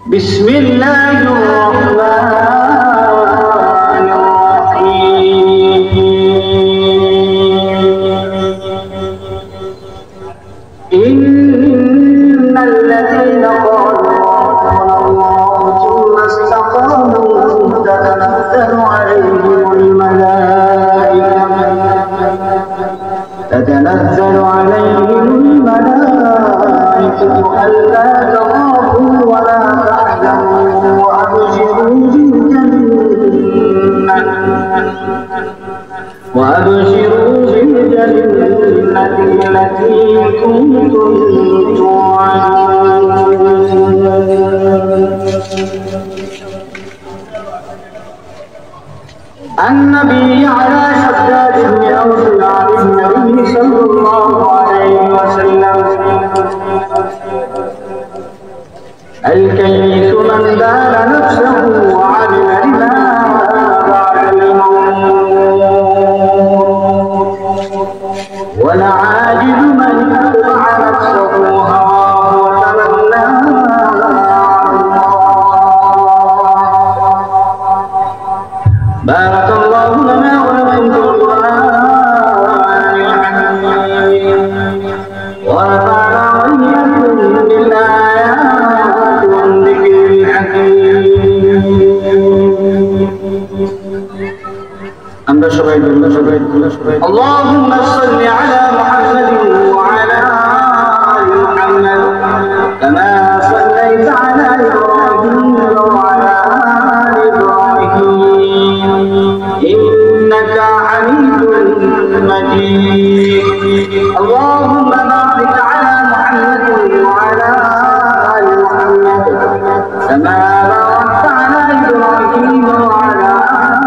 بسم الله الرحمن الرحيم إن الذين قالوا ربنا الله ثم استقاموا تتنزل عليهم الملائكة ألا تخافوا ولا تحزنوا وأبشروا بالجنة التي كنتم توعدون. النبي على شداد بن أوس عن النبي صلى الله عليه وسلم الكيس من دان نفسه وعمل لما بعد الموت والعاجز من اتبع نفسه هواه وتمنى على الله. بارك الله لنا ولكم في القرآن الحكيم ونفعنا وإياكم بالآيات والذكر الحكيم. اللهم صل على محمد وعلى آل محمد كما صليت على إبراهيم وعلى آل إبراهيم إنك حميد مجيد. اللهم بارك على محمد وعلى آل محمد كما باركت على إبراهيم وعلى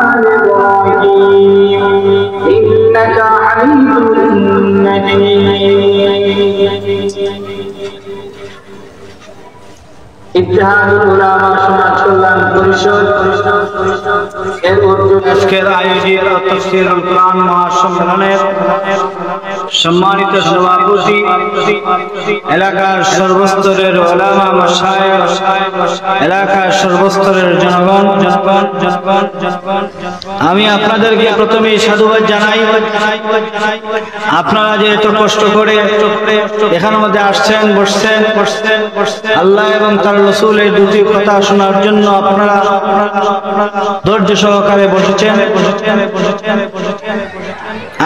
آل إبراهيم إنك حميد مجيد. ইতিহাদুল উলামা সমাজ কল্যাণ পরিষদ এর উদ্যোগে আজকের আয়োজিত তাফসীরুল কোরআন মহাসম্মেলনের সম্মানিত সভাপতি এলাকার সর্বস্তরের উলামা মাশায়েখ এলাকার সর্বস্তরের জনগণ আমি আপনাদেরকে প্রথমেই সাধুবাদ জানাই। আপনারা যে এত কষ্ট করে এখানের মধ্যে আসছেন বসছেন আল্লাহ এবং তার রাসূলের দুটি কথা শোনার জন্য আপনারা ধৈর্য সহকারে বসেছেন।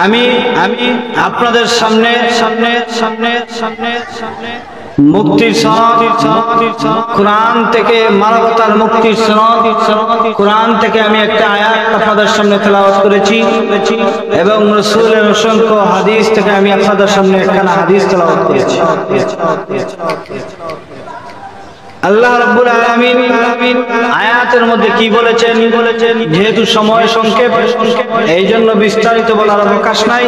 আমি আপনাদের সামনে মুক্তির সনদ কোরআন থেকে মানবতার মুক্তির সনদ কোরআন থেকে আমি একটা আয়াত আপনাদের সামনে তেলাওয়াত করেছি এবং রাসূলের অসংখ্য হাদিস থেকে আমি আপনাদের সামনে একখানা হাদিস তেলাওয়াত করেছি। আল্লাহ রাব্বুল আলামিন আয়াতের মধ্যে কি বলেছেন, যেহেতু সময় সংক্ষেপ এই জন্য বিস্তারিত বলার অবকাশ নাই।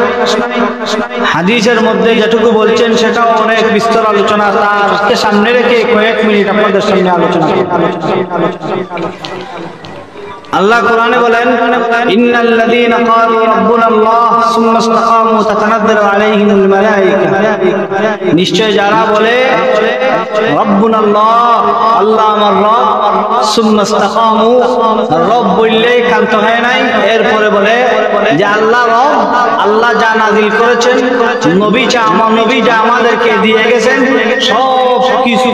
হাদিসের মধ্যে যেটুকু বলছেন সেটাও অনেক বিস্তর আলোচনা, তারকে সামনে রেখে কয়েক মিনিট আপনাদের সামনে আলোচনা করব। আল্লাহ কোরআনে বলেন ইন্নাল্লাযীনা ক্বালু রাব্বুনাল্লাহ সুম্মা ইসতাকামু তাতানাজ্জালু আলাইহিমুল মালায়েকা, নিশ্চয় যারা বলে রাব্বুনাল্লাহ আল্লাহ আমার রব, সুম্মা ইসতাকামু রব বললেই কান্ত হয় নাই, এরপরে বলে যে আল্লাহ রব, আল্লাহ যা নাযিল করেছেন, নবী যা আমাদেরকে দিয়ে গেছেন সব কিছু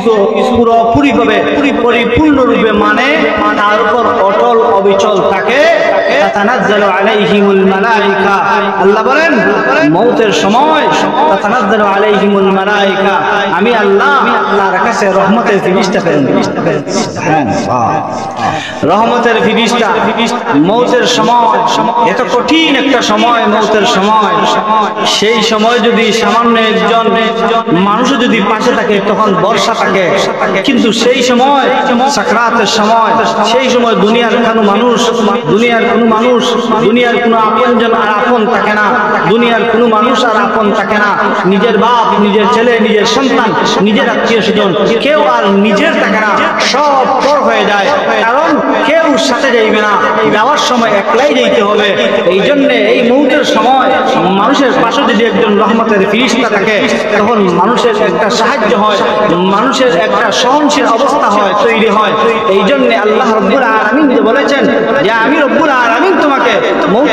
পুরোপুরিভাবে পরিপূর্ণরূপে মানে তার উপর অটল অবিচল থাকে। তাতানাজ্জালু আলাইহিমুল মালায়েকা, আল্লাহ বলেন মওতের সময় তাতানাজ্জালু আলাইহিমুল মালায়েকা, আমি আল্লাহ তার কাছে রহমতের ফিরিস্তা প্রেরণ করি। রহমতের ফিরিস্তা মওতের সময়, এত কঠিন একটা সময় মওতের সময়, সেই সময় যদি সামান্য একজন মানুষ যদি পাশে থাকে তখন বর্ষা থাকে, কিন্তু সেই সময় সাকরাতের সময়, সেই সময় দুনিয়ার কোনো মানুষ দুনিয়ার কোনো আপনজন আর আপন থাকে না, দুনিয়ার কোনো মানুষ আর আপন থাকে না, নিজের বাপ, নিজের ছেলে, নিজের সন্তান, নিজের আত্মীয় স্বজন কেউ আর নিজের থাকে না, সব পর হয়ে যায়। কারণ কেউ সাথে যাইবে না, যাওয়ার সময় একলাই যাইতে হবে। এই জন্য এই মৌতের সময় মানুষের পাশে যদি একজন রহমতের ফিরিস্তা থাকে তখন মানুষের একটা সাহায্য হয়, মানুষের একটা সহনশীল অবস্থা হয়, তৈরি হয়।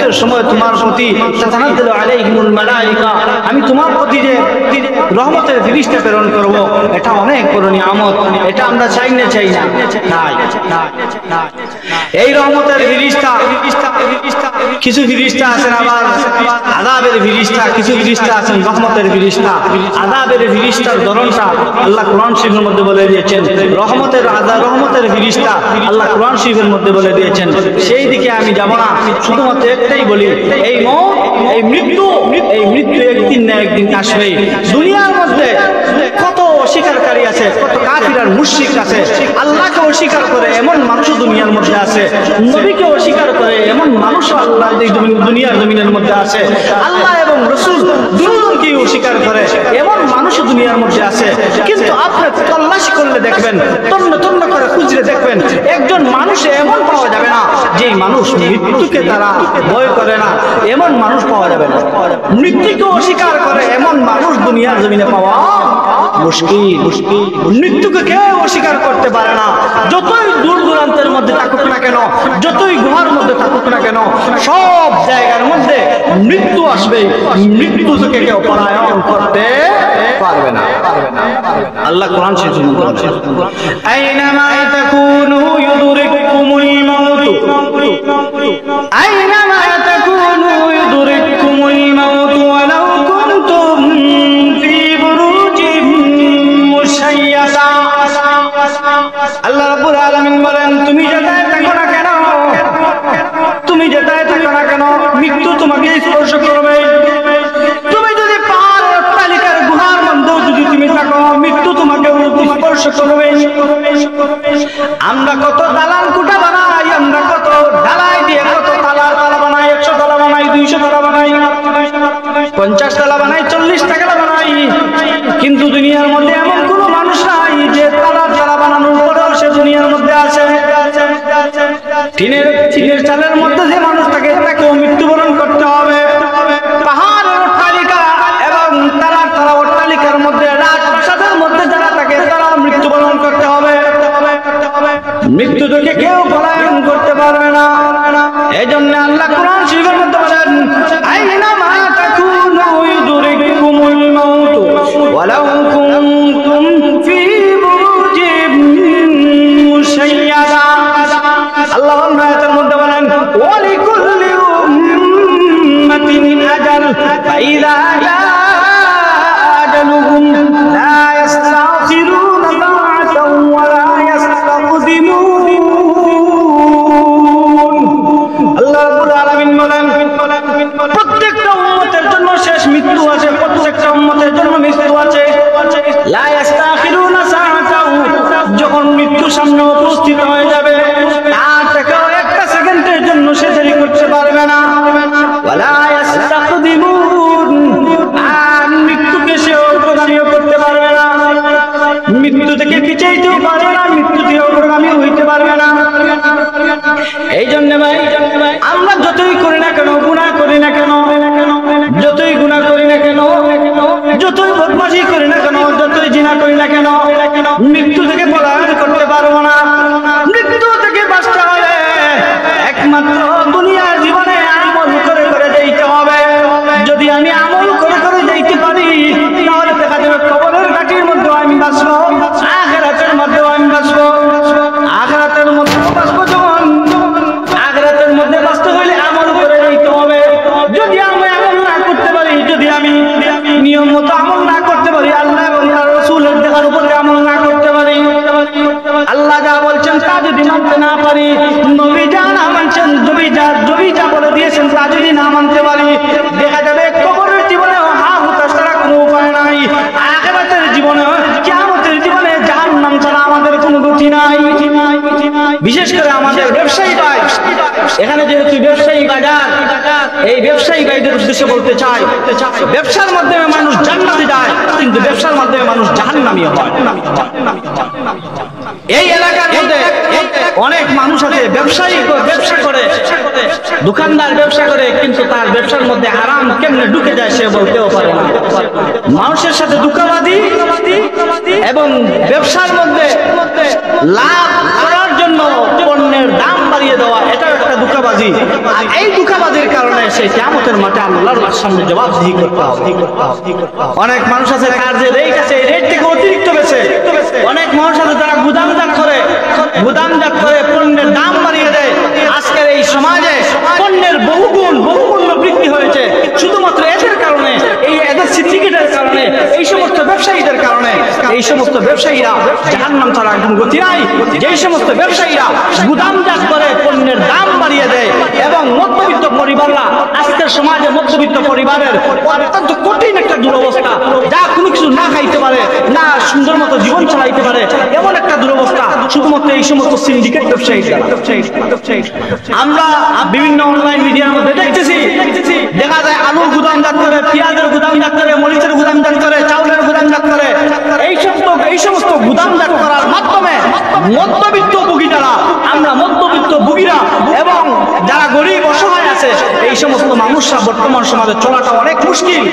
মওতের সময় তোমার প্রতি তাতানাজ্জালু আলাইহিমুল মালায়েকা, আমি তোমার প্রতি যে রহমতের ফেরেশতা প্রেরণ করব, এটা অনেক বড় নিয়ামত। এটা আমরা চাই না নাই। এই রহমতের ফেরেশতা, কিছু ফেরেশতা আছেন আবার আযাবের ফেরেশতা, কিছু ফেরেশতা আছেন রহমতের ফেরেশতা। আযাবের ফেরেশতার ধরনটা আল্লাহ কোরআন শরীফের মধ্যে বলে দিয়েছেন, রহমতের ফেরেশতা আল্লাহ কোরআন শরীফের মধ্যে বলে দিয়েছেন। সেই দিকে আমি যাব না, শুধুমাত্র একটাই বলি, এই মওত, এই মৃত্যু একদিন না একদিন আসবে। দুনিয়ার মধ্যে কত অস্বীকারী আছে, কত কাফির আর মুশরিক আছে। আল্লাহকে অস্বীকার করে এমন মানুষও দুনিয়ার মধ্যে আছে, নবীকে অস্বীকার করে এমন মানুষও আল্লাহ দুনিয়ার জমিনের মধ্যে আছে। আল্লাহ এবং রাসূল দুজনকেই অস্বীকার করে এমন মানুষও দুনিয়ার মধ্যে আছে। কিন্তু আপনি তল্লাশি করলে দেখবেন, তন্ন করে খুঁজলে দেখবেন, একজন মানুষ এমন পাওয়া যাবে না যে মানুষ মৃত্যুকে তারা ভয় করে না, এমন মানুষ পাওয়া যাবে না। মৃত্যুকে অস্বীকার করে এমন মানুষ দুনিয়ার জমিনে পাওয়া মুশকিল। মৃত্যুকে কেউ অস্বীকার করতে পারে না, যতই দূর দূরান্তের মধ্যে থাকুক না কেন, যতই গুহার মধ্যে থাকুক না কেন, সব জায়গার মধ্যে মৃত্যু আসবে। মৃত্যু থেকে কেউ পলায়ন করতে পারবে না। আল্লাহ কোরআন শরীফে বলেছেন, আইনামা তাকুনু ইউদরিকুমুল মাউত, আইনামা তাকুনু ইউদরিকুমুল মাউত ওয়ালাউ কুনতুম ফি বুরুজিন মুশাইয়াদা। আল্লাহ রাব্বুল আলামিন বলেন, তুমি যেটাই থাকো না কেন, তুমি যেটাই থাকো না কেন, মৃত্যু তোমাকে স্পর্শ করবে। তুমি যদি পাহাড় অট্টালিকার গুহার মধ্যে যদি তুমি থাকো, মৃত্যু তোমাকে স্পর্শ করবে। আমরা কত দালান কুটা বানাই, আমরা কত ঢালাই দিয়ে কত তালা বানাই, 100 তালা বানাই, 200 তালা বানাই, 50 তালা বানাই, 40 টাকা বানাই। কিন্তু দুনিয়ার মধ্যে এমন কোন মানুষ নাই যে তালা বানানোর পরেও সে দুনিয়ার মধ্যে আছে। টিনের চালের মধ্যে যে মানুষ থাকে, তাকেও মৃত্যুবরণ করতে হবে। পাহাড়ের অট্টালিকা এবং তারা অট্টালিকার মধ্যে, রাজপ্রাসাদের মধ্যে যারা থাকে, তারা মৃত্যুবরণ করতে হবে। মৃত্যু থেকে কেউ পলায়ন করতে পারবে না। এই জন্য আল্লাহ কোরআন শরীফের মধ্যে বলেন, আইনামা তাকুনু ইউদরিকুমুল মাউত ওয়ালাউ কুনতুম ফি বুরুজিন মুশাইয়াদা। আল্লাহ আয়াতের মধ্যে বলেন, ওয়ালিকুল্লি উম্মাতিন আজাল ফাইযা জাআ আজালুহুম লা ইস্তাখিরুনা সাআতান ওয়া লা ইস্তাকদিমুন। আল্লাহ রাব্বুল আলামিন বলেন, প্রত্যেকটা উম্মতের জন্য শেষ মৃত্যু আছে, প্রত্যেকটা উম্মতের জন্য মৃত্যু আছে। লা ইস্তাখিরুনা সাআতান, যখন মৃত্যু সামনে উপস্থিত হয়ে যাবে, তার থেকে একটা সেকেন্ডের জন্য সে দেরি করতে পারবে না। ওয়ালা ইস্তাকদিমুন, আর মৃত্যুকে সে অগ্রগামী করতে পারবে না। মৃত্যু থেকে পিছাইতেও পারবে না, মৃত্যু থেকে অগ্রগামী হইতে পারবে না। এই জন্য ভাই, আমরা যতই করি না কেন, গুনাহ করি না কেন, যতই গুনাহ করি না কেন, যতই বদমাশি করি না কেন, যতই জিনা করি না কেন, মৃত্যু থেকে পলায়ন করতে পারবো না। মৃত্যু থেকে বাঁচতে হলে একমাত্র দুনিয়ার জীবনে আমল করে করে যেতে হবে। যদি আমি আমল করে করে যেতে পারি, তাহলে দেখা যাবে কবরের ঘাটির মধ্যে আমি বাঁচবো, আখিরাতের মধ্যেও আমি বাঁচবো। আখিরাতের মধ্যেও বাঁচবো। যখন আখিরাতের মধ্যে বাঁচতে হইলে আমল করে যেতে হবে। যদি আমি আমল না করতে পারি, যদি আমি নিয়ম মতো আমল না করতে পারি, আল্লাহ এবং তার রাসূলের দেখার উপরে আমল না করতে পারি, আল্লাহ যা বলছেন তা যদি মানতে না পারি, নবী যা না মানছেন, নবী যা বলে দিয়েছেন তা যদি না মানতে পারি, দেখা যাবে কবরের জীবনেও হা হুতাশ ছাড়া কোনো উপায় নাই। আখিরাতের জীবনে, কিয়ামতের জীবনে জাহান্নাম ছাড়া আমাদের কোনো গতি নাই। বিশেষ করে আমাদের ব্যবসায়ী ভাই, এখানে যেহেতু ব্যবসায়ী বাজার, এই ব্যবসায়ী ভাইদের উদ্দেশ্যে বলতে চাই, ব্যবসার মাধ্যমে মানুষ জান্নাতে যায়, কিন্তু ব্যবসার মাধ্যমে মানুষ জাহান্নামীও হয়। এই এলাকার মধ্যে অনেক মানুষ আছে ব্যবসা করে, দোকানদার ব্যবসা করে, কিন্তু তার ব্যবসার মধ্যে হারাম কেমনে ঢুকে যায় সে বলতেও পারে না। মানুষের সাথে ধোঁকাবাজি এবং ব্যবসার মধ্যে লাভ করার জন্য পণ্যের দাম বাড়িয়ে দেওয়া, এটা একটা ধোঁকাবাজি। ধোঁকাবাজি, আর এই ধোঁকাবাজির কারণে সেই কিয়ামতের মাঠে আল্লাহর সামনে জবাবদিহি করতে হবে। অনেক মানুষ আছে তার যে রেট আছে এই রেট থেকে অতিরিক্ত বেশি। অনেক মানুষ আছে তারা গুদামজাত করে পণ্যের দাম বাড়িয়ে দেয়। আজকের এই সমাজে পণ্যের বহুগুণ বহুমূল্য বৃদ্ধি হয়েছে শুধুমাত্র এদের কারণে, এদের সিন্ডিকেটের কারণে, এই সমস্ত ব্যবসায়ীদের কারণে। এই সমস্ত ব্যবসায়ীরা জাহান্নাম ছাড়া একদম গতি নাই। যেই সমস্ত ব্যবসায়ীরা গুদামজাত করে পণ্যের দাম বাড়িয়ে দেয় এবং মধ্যবিত্ত পরিবাররা, আজকের সমাজে মধ্যবিত্ত পরিবারের অত্যন্ত কঠিন একটা দুরবস্থা, যা কোনো কিছু না খাইতে পারে না সুন্দর মতো জীবন চালাইতে পারে, এমন একটা দুরবস্থা শুধুমাত্র এই সমস্ত সিন্ডিকেট ব্যবসায়ী। আমরা বিভিন্ন অনলাইন মিডিয়ার মধ্যে দেখতেছি, দেখা যায় আলুর গুদামজাত করে, পেঁয়াজের গুদামজাত করে, মরিচের গুদামজাত করে, চাউলের গুদামজাত করে। এই সমস্ত গুদামজাত করার মাধ্যমে মধ্যবিত্ত ভোগী যারা, আমরা মধ্যবিত্ত ভোগীরা এবং যারা গরিব অসহায় আছে, এই সমস্ত মানুষরা বর্তমান সমাজে চলাটা অনেক মুশকিল।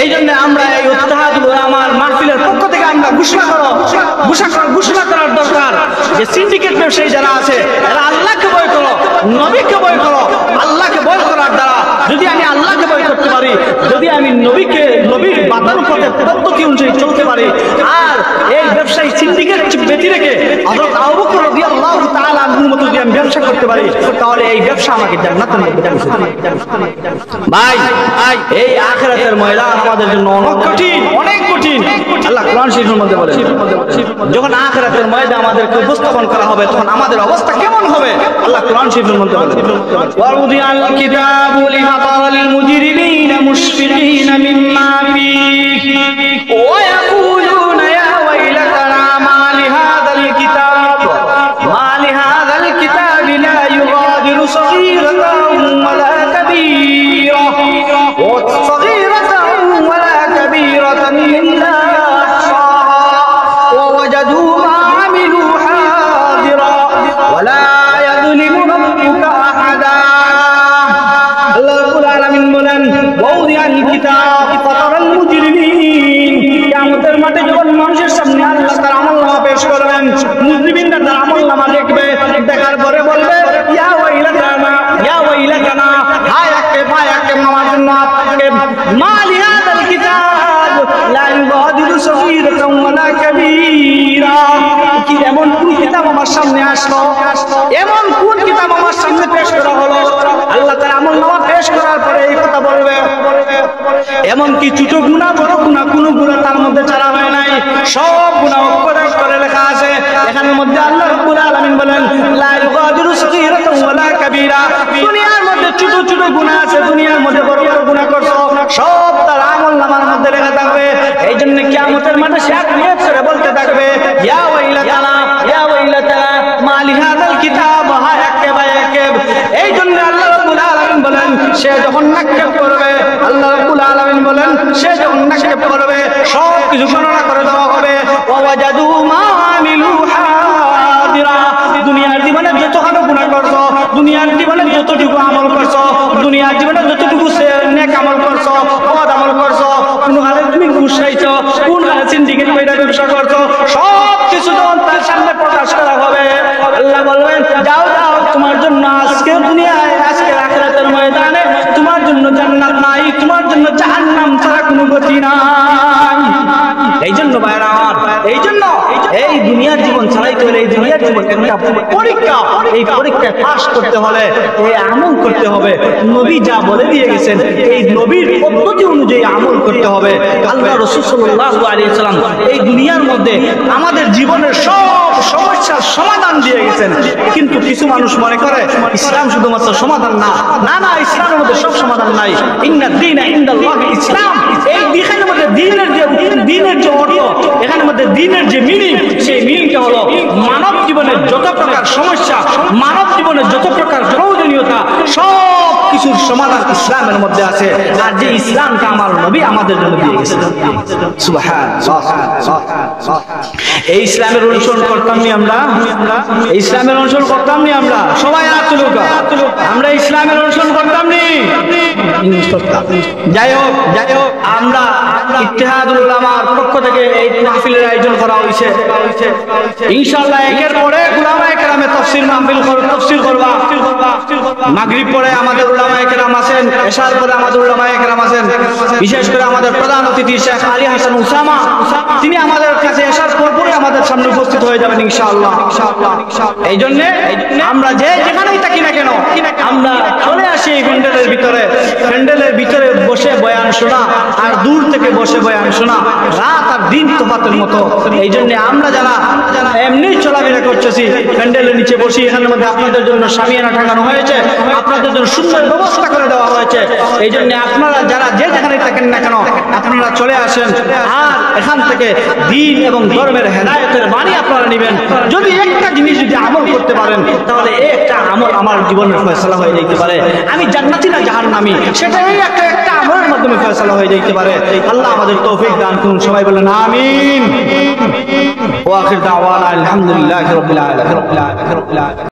এই জন্য আমরা এই ইত্তেহাদুল উলামার মাহফিলের পক্ষ থেকে আমরা ঘোষণা করার দরকার যে সিন্ডিকেট ব্যবসায়ী যারা আছে এরা আল্লাহকে ভয় করো, নবীকে ভয় করো। আল্লাহকে ভয় করার দ্বারা যদি আমি আল্লাহকে ভয় করতে পারি, যদি আমি নবীর বাতানো পদ্ধতি অনুযায়ী চলতে পারি, আর এই ব্যবসায়ী সিন্ডিকেট ব্যতি রেখে হযরত আবু বকর রাদিয়াল্লাহু তাআলা আনহুর মতো যদি আমি ব্যবসা করতে পারি, তাহলে এই ব্যবসা আমাকে জান্নাতের মধ্যে পৌঁছে দেবে। ভাই এই আখিরাতের ময়দান আমাদের জন্য অনেক কঠিন। আল্লাহ কোরআন শরীফের মধ্যে বলেন, যখন আখিরাতের ময়দান আমাদেরকে উপস্থাপন করা হবে তখন আমাদের অবস্থা কেমন হবে? আল্লাহ কোরআন শরীফের মধ্যে বলেন, ওয়াউদিআল কিতাবু লিতারাল মুজরিমিনা মুশফিকিনা মিম্মা ফীহি ওয়া ইয়াকুলুনা ইয়া ওয়াইলাতানা মা লিহাযাল কিতাব লা ইউগাদিরু সগীরাতান ওয়ালা কাবীরাতান ইল্লা আহসাহা ওয়া ওয়াজাদু মা আমিলু হাদিরা ওয়ালা ইয়াযলিমু রাব্বুকা আহাদা। আল্লাহ রাব্বুল আলামিন বলেন, ওয়াউদিআল কিতাব ফাতারাল মুজরিমিন, কিয়ামতের মাঠে যখন মানুষের সামনে আল্লাহ তার আমলনামা পেশ করবেন, মুজরিমিনরা তার আমলনামা দেখবে, দেখার পরে বলবে ইয়া ওয়াইলাতানা, হায় আক্ষেপ আমার জন্য আক্ষেপ, মা লিহাযাল কিতাব লা ইউগাদিরু সগীরাতান ওয়ালা কাবীরা, কি এমন কোন কিতাব আমার সামনে আসলো, এমন কোন কিতাব আমার সামনে পেশ করা হলো? আল্লাহ তার আমলনামা পেশ করার পরে এই কথা বলবে, এমন কি ছোট গুনাহ বড় গুনাহ কোন গুনাহ তার মধ্যে ছাড়া হয় নাই, সব গুনাহ অক্ষরে অক্ষরে লেখা আছে। এখানের মধ্যে আল্লাহ রাব্বুল আলামিন বলেন, লা ইউগাদিরু সগীরাতান ওয়ালা কাবীরা, দুনিয়ার মধ্যে ছোট ছোট গুনাহ আছে, দুনিয়ার মধ্যে বড় বড় গুনাহ করছো, সব তার আমলনামার মধ্যে লেখা থাকবে। এই জন্য কিয়ামতের মাঠে সে নিয়ত করে বলতে থাকবে, ইয়া ওয়াইলাতানা মা লিহাযাল কিতাব, হায় আক্ষেপ। এই জন্য আল্লাহ রাব্বুল আলামিন বলেন, সে যখন নাক্ষেপ করবে, আল্লাহ রাব্বুল আলামিন বলেন সে যখন নাক্ষেপ করবে, সব কিছু গণনা করে দেওয়া হবে। ওয়া ওয়াজাদু মা আমিলু হাদিরা, দুনিয়ার জীবনে যতখানি গুনাহ করছো, দুনিয়ার জীবনে যতটুকু আমল করছো, দুনিয়ার জীবনে যতটুকু নেক আমল করছো, সৎ আমল করছো, কোন হালে তুমি ঘুষ খাইছো, কোন হালে সিন্ডিকেট কইরা ব্যবসা করছো, সব কিছু যখন তার সামনে প্রকাশ করা হবে, আল্লাহ বলবেন যাও তোমার জন্য আজকে দুনিয়ায়, আজকে আখিরাতের ময়দানে তোমার জন্য জান্নাত নাই, তোমার জন্য জাহান্নাম ছাড়া কোনো গতি নাই। এই জন্য ভাইরা, এই জন্য এই দুনিয়ার জীবন চালাইতে হলে, এই দুনিয়ার জীবন একটা পরীক্ষা, এই পরীক্ষায় পাস করতে হলে এই আমল করতে হবে। নবী যা বলে দিয়ে গেছেন এই নবীর পদ্ধতি অনুযায়ী আমল করতে হবে। আল্লাহ রাসূল সাল্লাল্লাহু আলাইহি ওয়াসাল্লাম এই দুনিয়ার মধ্যে আমাদের জীবনের সব সমস্যার সমাধান দিয়ে গেছেন, কিন্তু কিছু মানুষ মনে করে ইসলাম শুধুমাত্র সমাধান না, ইসলামের মধ্যে সব সমাধান নাই। ইন্নাদ দীনা ইনদাল্লাহি ইসলাম, এই দিনের মধ্যে দিনের যে অর্থ, এখানের মধ্যে দিনের যে মিনিং, সেই মিনিংটা হলো মানব জীবনের যত প্রকার সমস্যা, মানব জীবনের যত প্রকার প্রয়োজনীয়তা, সব কিছুর সমাধান ইসলামের মধ্যে আছে। আর যে ইসলামটা আমার নবী আমাদের জন্য দিয়ে গেছেন, সুবহানাল্লাহ। এই ইসলামের অনুসরণ করতাম নি আমরা, ইসলামের অনুসরণ করতাম নি আমরা, সবাই হাত তুলুক, আমরা ইসলামের অনুসরণ করতাম নি। যাই হোক আমরা ইত্তেহাদুল উলামার পক্ষ থেকে এই মাহফিলের আয়োজন করা হয়েছে। ইনশাআল্লাহ একের পরে উলামায়ে কেরামের তাফসীর মাহফিল তাফসীর করবা, মাগরিব পরে আমাদের উলামায়ে কেরাম আছেন, এশার পরে আমাদের উলামায়ে কেরাম আছেন, বিশেষ করে আমাদের প্রধান অতিথি শেখ আলী হাসান উসামা, তিনি আমাদের কাছে এশার পরে আমাদের সামনে উপস্থিত হয়ে যাবেন ইনশাআল্লাহ। এই জন্য আমরা যে যেখানেই থাকি না কেন আমরা চলে আসি এই প্যান্ডেলের ভিতরে বসে বয়ান শোনা আর দূর থেকে বসে বয়ান শোনা রাত আর দিন তফাতের মতো। এই জন্য আমরা যারা এমনি চলাফেরা করতেছি প্যান্ডেলের নিচে বসি, এখানের মধ্যে আপনাদের জন্য শামিয়ানা টাঙানো হয়েছে, আপনাদের জন্য সুন্দর ব্যবস্থা করে দেওয়া হয়েছে। এই জন্য আপনারা যারা যে যেখানে থাকেন না কেন আপনারা চলে আসেন আর এখান থেকে দ্বীন এবং ধর্মের হেদায়েতের বাণী আপনারা নেবেন। যদি একটা জিনিস যদি আমল করতে পারেন তাহলে এই একটা আমল আমার জীবনের ফয়সালা হয়ে যেতে পারে, আমি জান্নাতি না জাহান্নামী সেটা এই একটা আমলের মাধ্যমে ফয়সালা হয়ে যেতে পারে। আল্লাহ আমাদের তৌফিক দান করুন, সবাই বলেন আমিন। ওয়া আখির দাওয়ানা আলহামদুলিল্লাহি রাব্বিল আলামিন।